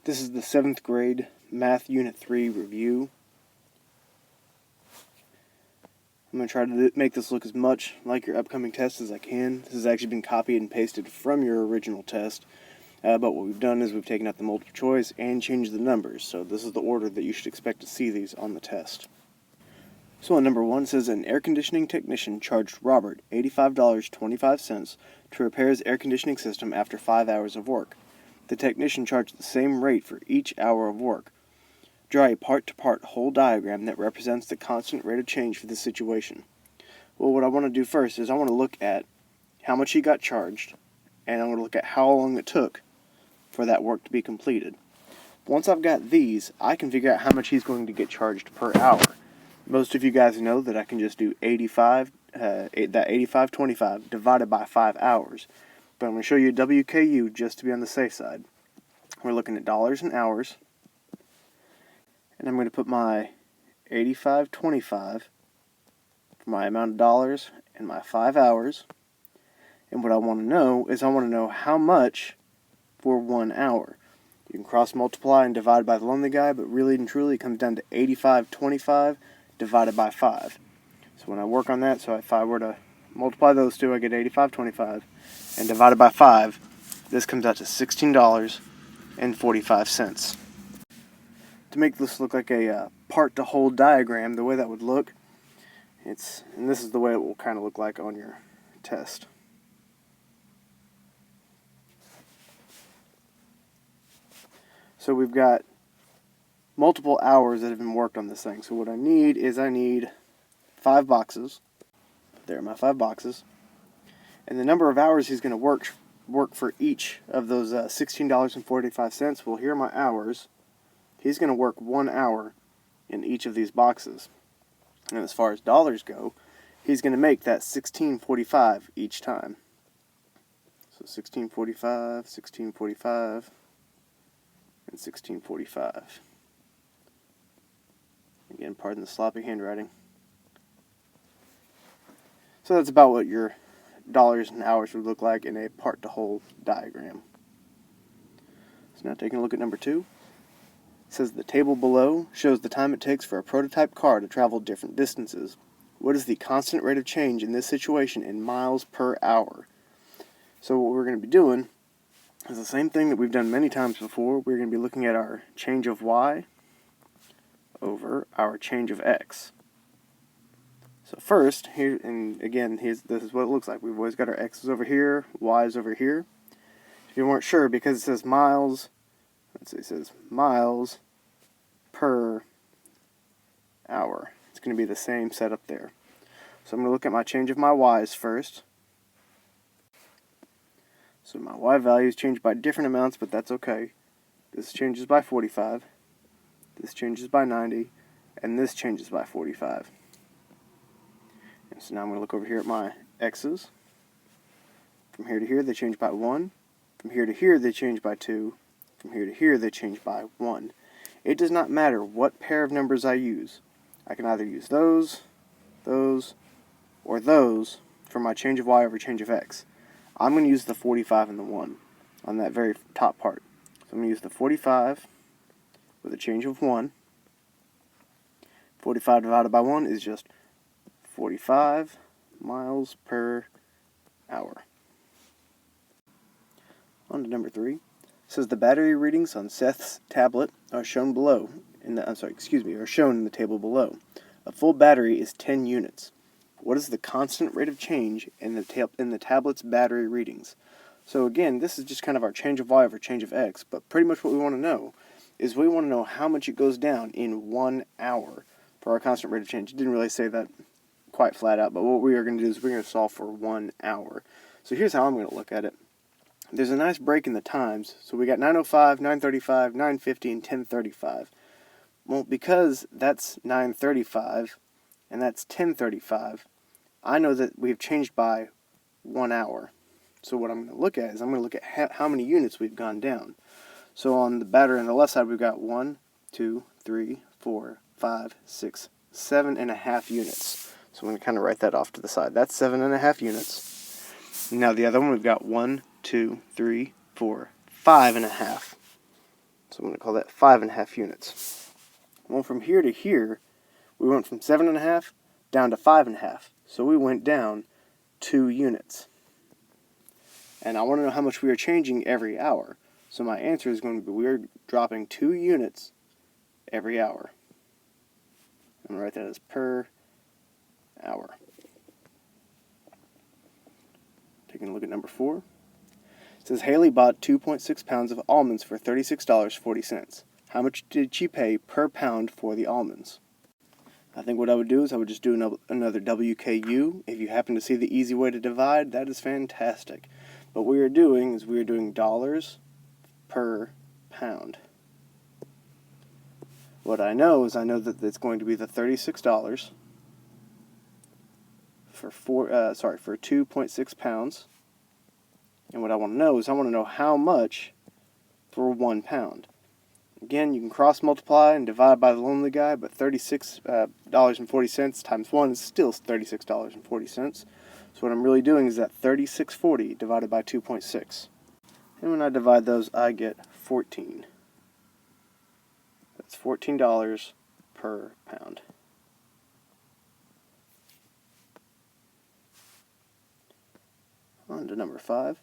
This is the 7th grade Math Unit 3 review. I'm going to try to make this look as much like your upcoming test as I can. This has actually been copied and pasted from your original test. But what we've done is we've taken out the multiple choice and changed the numbers. So this is the order that you should expect to see these on the test. So on number 1 says an air conditioning technician charged Robert $85.25 to repair his air conditioning system after 5 hours of work. The technician charged the same rate for each hour of work. Draw a part-to-part whole diagram that represents the constant rate of change for this situation. Well, what I want to do first is I want to look at how much he got charged, and I'm going to look at how long it took for that work to be completed. Once I've got these, I can figure out how much he's going to get charged per hour. Most of you guys know that I can just do 85.25 divided by 5 hours. But I'm going to show you WKU just to be on the safe side. We're looking at dollars and hours. And I'm going to put my 85.25 for my amount of dollars and my 5 hours. And what I want to know is I want to know how much for 1 hour. You can cross multiply and divide by the lonely guy, but really and truly it comes down to 85.25 divided by 5. So when I work on that, so if I were to multiply those two, I get 85.25, and divided by 5, this comes out to $16.45. To make this look like a part-to-whole diagram, the way that would look, and this is the way it will kind of look like on your test. So we've got multiple hours that have been worked on this thing. So what I need is 5 boxes. There are my 5 boxes. And the number of hours he's going to work for each of those $16.45. Well, here are my hours. He's going to work 1 hour in each of these boxes. And as far as dollars go, he's going to make that $16.45 each time. So $16.45, $16.45, and $16.45. Again, pardon the sloppy handwriting. So that's about what your dollars and hours would look like in a part-to-whole diagram. So now taking a look at number 2. It says the table below shows the time it takes for a prototype car to travel different distances. What is the constant rate of change in this situation in miles per hour? So what we're going to be doing is the same thing that we've done many times before. We're going to be looking at our change of y over our change of x. So first, here, and again, this is what it looks like. We've always got our x's over here, y's over here. If you weren't sure, because it says miles, it says miles per hour. It's going to be the same setup there. So I'm going to look at my change of my y's first. So my y values change by different amounts, but that's okay. This changes by 45. This changes by 90, and this changes by 45. And so now I'm going to look over here at my x's. From here to here, they change by 1. From here to here, they change by 2. From here to here, they change by 1. It does not matter what pair of numbers I use. I can either use those, or those for my change of y over change of x. I'm going to use the 45 and the 1 on that very top part. So I'm going to use the 45 with a change of 1. 45 divided by 1 is just 45 miles per hour. On to number 3. It says the battery readings on Seth's tablet are shown below. Are shown in the table below. A full battery is 10 units. What is the constant rate of change in the tablet's battery readings? So again, this is just kind of our change of y over change of x, but pretty much what we want to know is we want to know how much it goes down in 1 hour for our constant rate of change. It didn't really say that quite flat out, but what we are going to do is we're going to solve for 1 hour. So here's how I'm going to look at it. There's a nice break in the times. So we got 9:05, 9:35, 9:50, and 10:35. Well, because that's 9:35 and that's 10:35, I know that we've changed by 1 hour. So what I'm going to look at is I'm going to look at how many units we've gone down. So on the battery on the left side, we've got 1, 2, 3, 4, 5, 6, 7.5 units. So I'm going to kind of write that off to the side. That's 7.5 units. Now the other one, we've got 1, 2, 3, 4, 5.5. So I'm going to call that 5.5 units. Well, from here to here, we went from 7.5 down to 5.5. So we went down 2 units. And I want to know how much we are changing every hour. So my answer is going to be we are dropping 2 units every hour. I'm going to write that as per hour. Taking a look at number 4. It says Haley bought 2.6 pounds of almonds for $36.40. How much did she pay per pound for the almonds? I think what I would do is I would just do another WKU. If you happen to see the easy way to divide, that is fantastic. But what we are doing is we are doing dollars per pound. What I know is I know that it's going to be the $36 for 2.6 pounds. And what I want to know is I want to know how much for 1 pound. Again, you can cross multiply and divide by the lonely guy, but $36.40 times 1 is still $36.40. So what I'm really doing is that $36.40 divided by 2.6. And when I divide those, I get 14. That's $14 per pound. On to number 5.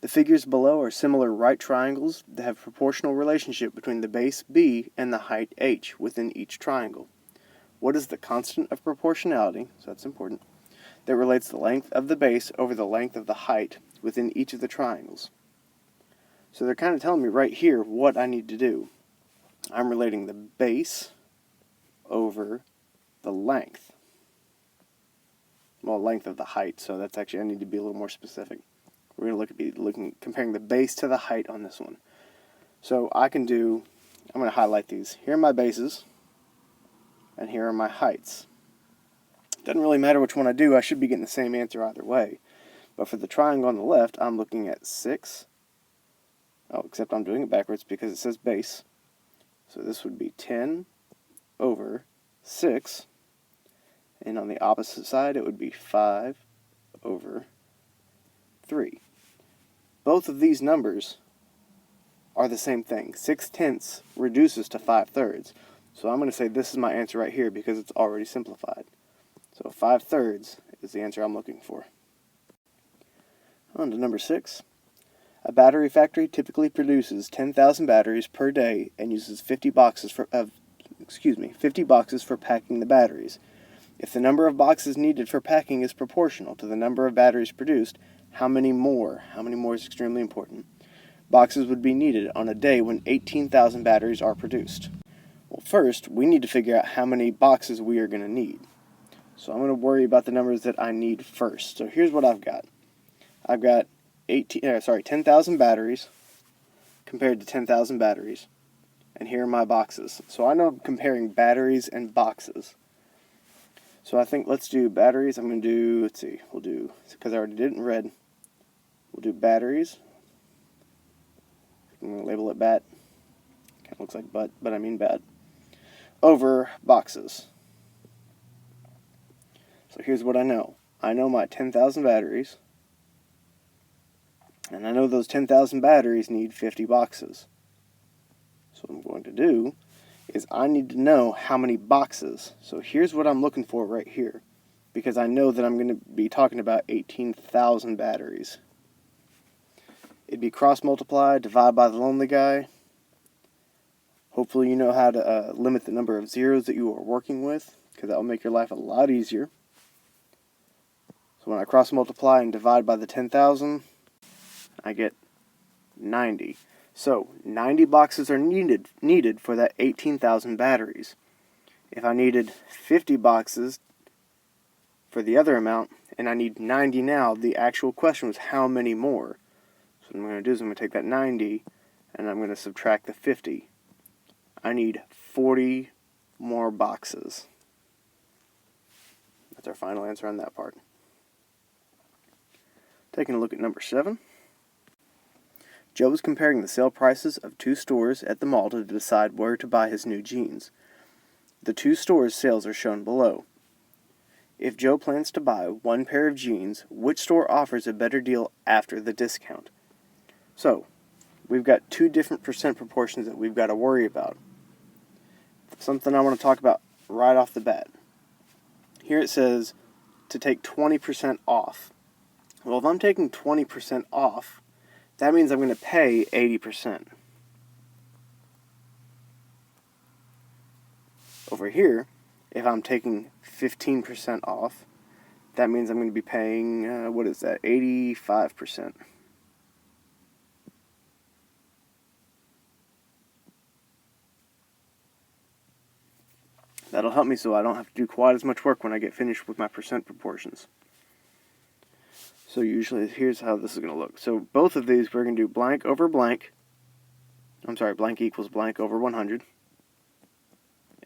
The figures below are similar right triangles that have a proportional relationship between the base b and the height h within each triangle. What is the constant of proportionality, so that's important, that relates the length of the base over the length of the height within each of the triangles? So they're kind of telling me right here what I need to do. I'm relating the base over the length. Well, length of the height, so that's actually, I need to be a little more specific. We're going to comparing the base to the height on this one. So I'm going to highlight these. Here are my bases, and here are my heights. Doesn't really matter which one I do, I should be getting the same answer either way. But for the triangle on the left, I'm looking at 6. Oh, except I'm doing it backwards because it says base. So this would be 10 over 6. And on the opposite side, it would be 5 over 3. Both of these numbers are the same thing. 6/10 reduces to 5/3. So I'm going to say this is my answer right here because it's already simplified. So 5/3 is the answer I'm looking for. On to number 6. A battery factory typically produces 10,000 batteries per day and uses 50 boxes for packing the batteries. If the number of boxes needed for packing is proportional to the number of batteries produced, how many more is extremely important, boxes would be needed on a day when 18,000 batteries are produced? Well, first, we need to figure out how many boxes we are going to need. So I'm going to worry about the numbers that I need first. So here's what I've got. I've got 10,000 batteries compared to 10,000 batteries. And here are my boxes. So I know I'm comparing batteries and boxes. So I think let's do batteries. I'm going to do, because I already did it in red. We'll do batteries. I'm going to label it bat. Kind of looks like butt, but I mean bat. Over boxes. So here's what I know. I know my 10,000 batteries. And I know those 10,000 batteries need 50 boxes. So what I'm going to do is I need to know how many boxes. So here's what I'm looking for right here. Because I know that I'm going to be talking about 18,000 batteries. It'd be cross-multiply, divide by the lonely guy. Hopefully you know how to limit the number of zeros that you are working with, because that will make your life a lot easier. So when I cross-multiply and divide by the 10,000, I get 90. So 90 boxes are needed for that 18,000 batteries. If I needed 50 boxes for the other amount, and I need 90 now, the actual question was how many more? So what I'm going to do is I'm going to take that 90 and I'm going to subtract the 50. I need 40 more boxes. That's our final answer on that part. Taking a look at number 7. Joe is comparing the sale prices of 2 stores at the mall to decide where to buy his new jeans. The 2 stores' sales are shown below. If Joe plans to buy 1 pair of jeans, which store offers a better deal after the discount? So, we've got two different percent proportions that we've got to worry about. Something I want to talk about right off the bat. Here it says to take 20% off. Well, if I'm taking 20% off, that means I'm going to pay 80%. Over here, if I'm taking 15% off, that means I'm going to be paying, what is that, 85%. That'll help me so I don't have to do quite as much work when I get finished with my percent proportions. So usually, here's how this is going to look. So both of these, we're going to do blank over blank. I'm sorry, blank equals blank over 100.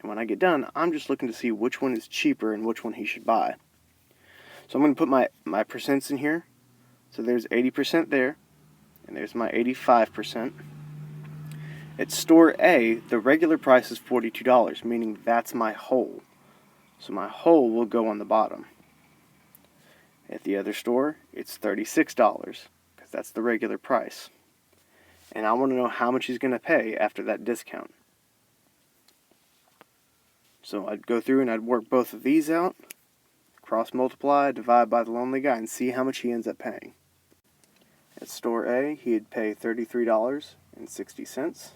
And when I get done, I'm just looking to see which one is cheaper and which one he should buy. So I'm going to put my percents in here. So there's 80% there, and there's my 85%. At store A, the regular price is $42, meaning that's my whole. So my whole will go on the bottom. At the other store, it's $36, because that's the regular price. And I want to know how much he's going to pay after that discount. So I'd go through and I'd work both of these out, cross multiply, divide by the lonely guy, and see how much he ends up paying. At store A, he'd pay $33.60.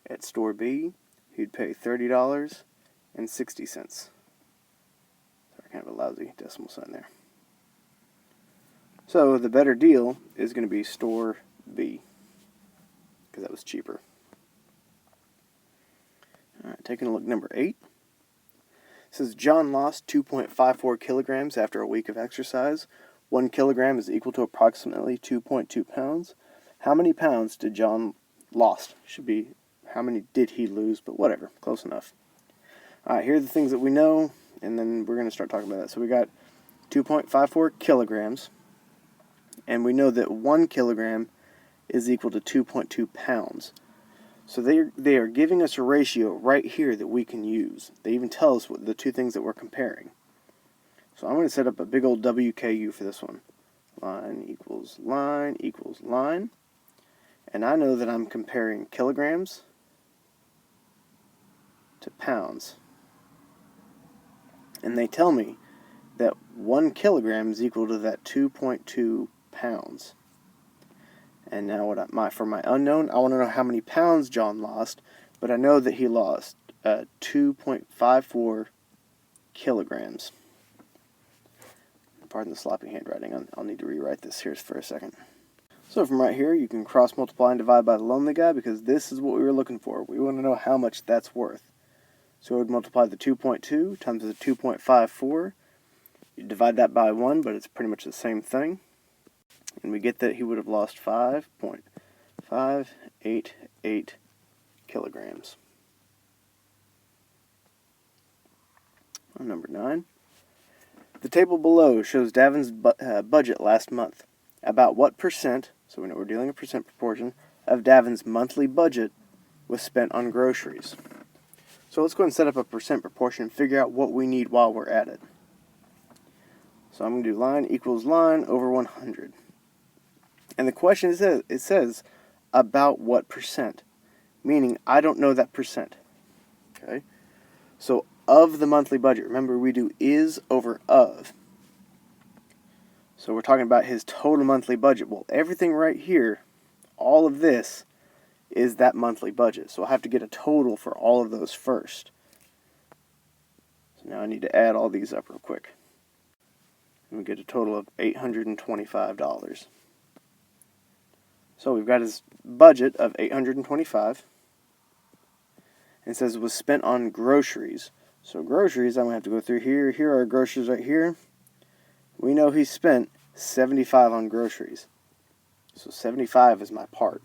At store B, he'd pay $30.60. Sorry, kind of a lousy decimal sign there. So the better deal is going to be store B, because that was cheaper. Alright, taking a look, number 8. It says John lost 2.54 kilograms after a week of exercise. 1 kilogram is equal to approximately 2.2 pounds. How many pounds did John lost? Should be how many did he lose, but whatever, close enough. Alright, here are the things that we know, and then we're going to start talking about that. So we got 2.54 kilograms, and we know that 1 kilogram is equal to 2.2 pounds. So they are giving us a ratio right here that we can use. They even tell us what the two things that we're comparing. So I'm going to set up a big old WKU for this one. Line equals line equals line. And I know that I'm comparing kilograms to pounds. And they tell me that 1 kilogram is equal to that 2.2 pounds. And now for my unknown, I want to know how many pounds John lost, but I know that he lost 2.54 kilograms. Pardon the sloppy handwriting. I'll need to rewrite this here for a second. So from right here, you can cross multiply and divide by the lonely guy, because this is what we were looking for. We want to know how much that's worth. So we would multiply the 2.2 times the 2.54. You divide that by 1, but it's pretty much the same thing. And we get that he would have lost 5.588 kilograms. On number 9. The table below shows Davin's budget last month. About what percent, so we know we're dealing a percent proportion, of Davin's monthly budget was spent on groceries. So let's go ahead and set up a percent proportion and figure out what we need while we're at it. So I'm going to do line equals line over 100. And the question says about what percent, meaning I don't know that percent. Okay? So of the monthly budget, remember we do is over of. So we're talking about his total monthly budget. Well, everything right here, all of this, is that monthly budget. So I'll have to get a total for all of those first. So now I need to add all these up real quick. And we get a total of $825. So we've got his budget of $825. And it says it was spent on groceries. So groceries, I'm going to have to go through here. Here are groceries right here. We know he spent $75 on groceries. So 75 is my part.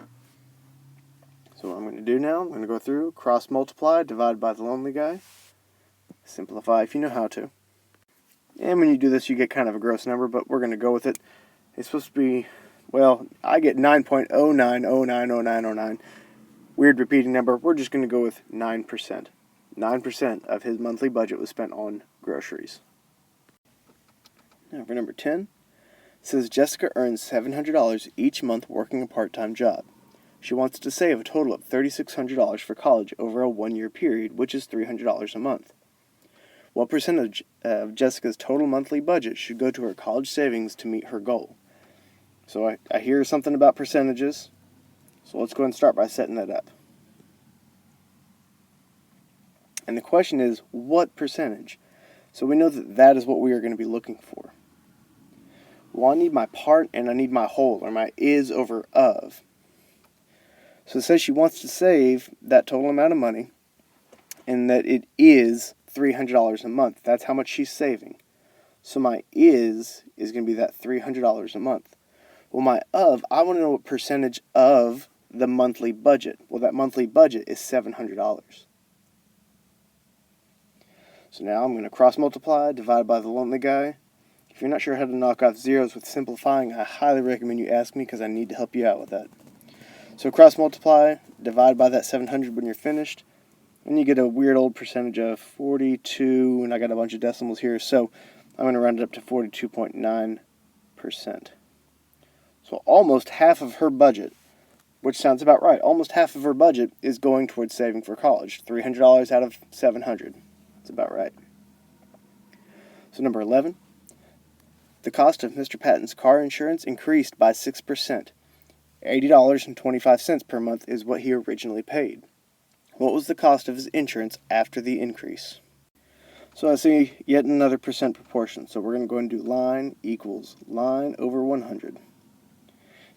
So what I'm going to do now, I'm going to go through, cross multiply, divide by the lonely guy. Simplify if you know how to. And when you do this, you get kind of a gross number, but we're going to go with it. It's supposed to be, well, I get 9.09090909. Weird repeating number. We're just going to go with 9%. 9% of his monthly budget was spent on groceries. Now for number 10. It says Jessica earns $700 each month working a part-time job. She wants to save a total of $3,600 for college over a 1-year period, which is $300 a month. What percentage of Jessica's total monthly budget should go to her college savings to meet her goal? So I hear something about percentages, so let's go ahead and start by setting that up. And the question is, what percentage? So we know that that is what we are going to be looking for. Well, I need my part and I need my whole, or my is over of. So it says she wants to save that total amount of money, and that it is $300 a month. That's how much she's saving. So my is going to be that $300 a month. Well, my of, I want to know what percentage of the monthly budget. Well, that monthly budget is $700. So now I'm going to cross multiply, divide by the lonely guy. If you're not sure how to knock off zeros with simplifying, I highly recommend you ask me because I need to help you out with that. So cross multiply, divide by that 700 when you're finished, and you get a weird old percentage of 42, and I got a bunch of decimals here, so I'm going to round it up to 42.9%. So almost half of her budget, which sounds about right, almost half of her budget is going towards saving for college. $300 out of $700. That's about right. So number 11. The cost of Mr. Patton's car insurance increased by 6%. $80.25 per month is what he originally paid. What was the cost of his insurance after the increase? So I see yet another percent proportion. So we're going to go and do line equals line over 100.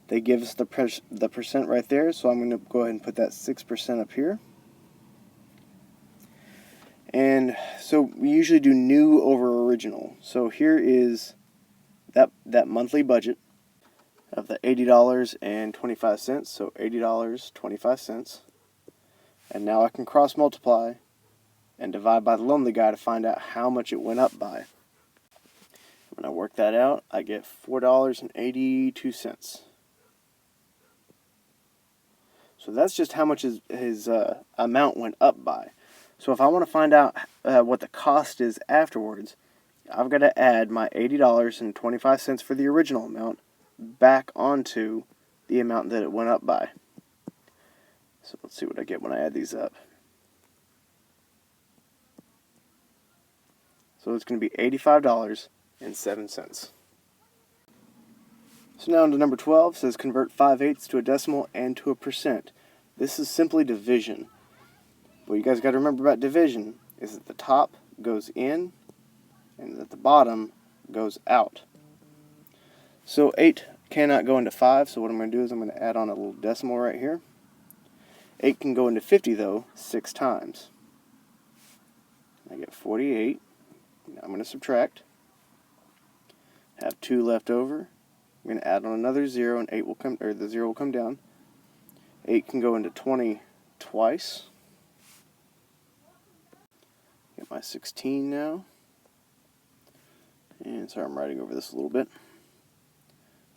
They give us the percent right there, so I'm going to go ahead and put that 6% up here. And so we usually do new over original. So here is that monthly budget of the $80.25, so $80.25. And now I can cross multiply and divide by the lonely guy to find out how much it went up by. When I work that out, I get $4.82. So that's just how much his amount went up by. So if I want to find out what the cost is afterwards, I've got to add my $80.25 for the original amount back onto the amount that it went up by. So let's see what I get when I add these up. So it's going to be $85.07. So now into number 12, says convert 5/8 to a decimal and to a percent. This is simply division. What you guys got to remember about division is that the top goes in and that the bottom goes out. So 8 cannot go into 5, so what I'm going to do is I'm going to add on a little decimal right here. 8 can go into 50 though 6 times. I get 48. Now I'm going to subtract. Have 2 left over. I'm going to add on another 0 and 8 will come, or the 0 will come down. 8 can go into 20 twice. Get my 16 now. And sorry, I'm writing over this a little bit.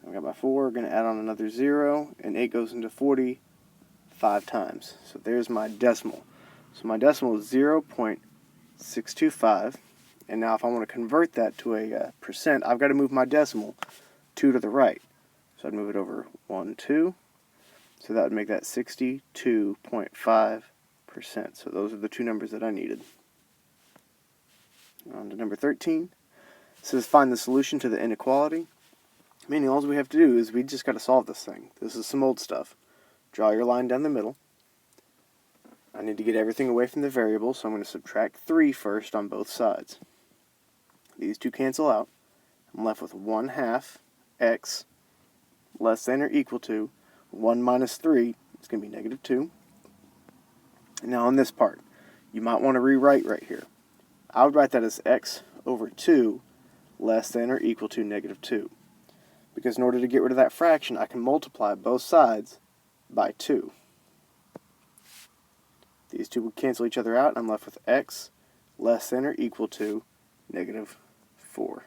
I've got my 4, going to add on another 0, and 8 goes into 40 5 times. So there's my decimal. So my decimal is 0.625, and now if I want to convert that to a percent, I've got to move my decimal 2 to the right. So I'd move it over 1, 2. So that would make that 62.5%. So those are the two numbers that I needed. On to number 13. It says find the solution to the inequality. Meaning all we have to do is we just got to solve this thing. This is some old stuff. Draw your line down the middle. I need to get everything away from the variable, so I'm going to subtract 3 first on both sides. These two cancel out. I'm left with 1/2 x less than or equal to 1 minus 3. It's going to be negative 2. Now on this part, you might want to rewrite right here. I would write that as x over 2 less than or equal to negative 2. Because in order to get rid of that fraction, I can multiply both sides by 2. These two would cancel each other out, and I'm left with x less than or equal to negative 4.